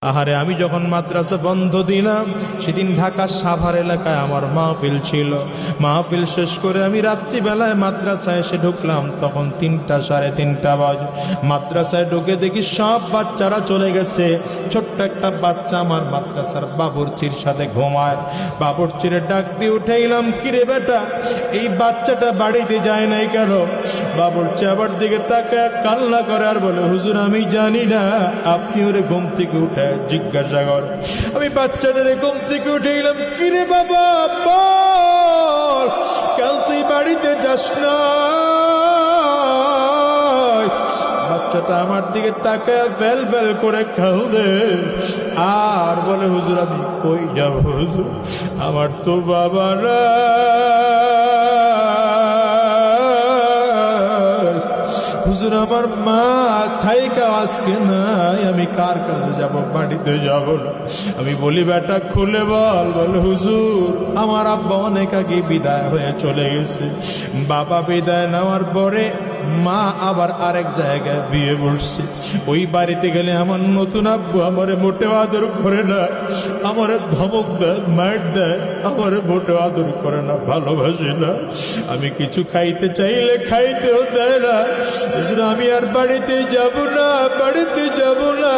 আহারে, আমি যখন মাদ্রাসা বন্ধ দিলাম সেদিন ঢাকা সাভার এলাকায় আমার মাহফিল ছিল। মাহফিল শেষ করে আমি রাত্রিবেলায় মাদ্রাসায় এসে ঢুকলাম, তখন 3টা সাড়ে 3টা বাজে। মাদ্রাসায় ঢুকে দেখি সব বাচ্চারা চলে গেছে। ছোট্ট একটা বাচ্চা আমার মাদ্রাসার বাবুর্চির সাথে ঘুমায়। বাবুর্চিরে ডাক দিয়ে উঠে এলাম, কিরে বেটা, এই বাচ্চাটা বাড়িতে যায় নাই কেন? বাবুর্চি আবার দিকে তাকায় কান্না করে আর বলে, হুজুর আমি জানি না, আপনি ওরে ঘুম থেকে উঠে জিজ্ঞাসা কর। আমি বাচ্চাটারে ঘুম থেকে উঠে গেলাম, কিরে বাবা বল, কেন তুই বাড়িতে যাস না? বাচ্চাটা আমার দিকে তাকায় ফেল ফেল করে কাঁদে আর বলে, হুজুর আমি কই যাব হুজুর, আমার তো বাবা না, হুজুর আমার মা থাইকা আজকে নাই, আমি কার কাছে যাব? বাড়িতে যাব না। আমি বলি, বেটা খুলে বল। বলে, হুজুর আমার আব্বা অনেক আগে বিদায় হয়ে চলে গেছে। বাবা বিদায় নেওয়ার পরে মা আবার আরেক জায়গায় বিয়ে বসছে। ওই বাড়িতে গেলে আমার নতুন আব্বু আমারে মোটেও আদর করে না, আমারে ধমক দেয়, মার দেয়, আমারে মোটেও আদর করে না, ভালোবাসে না। আমি কিছু খাইতে চাইলে খাইতেও দেয় না। আমি আর বাড়িতে যাব না, বাড়িতে যাব না।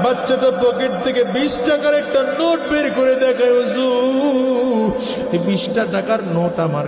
বাচ্চাটা পকেট থেকে 20 টাকার একটা নোট বের করে দেখায়, হুজুর এই 20 টাকার নোট আমার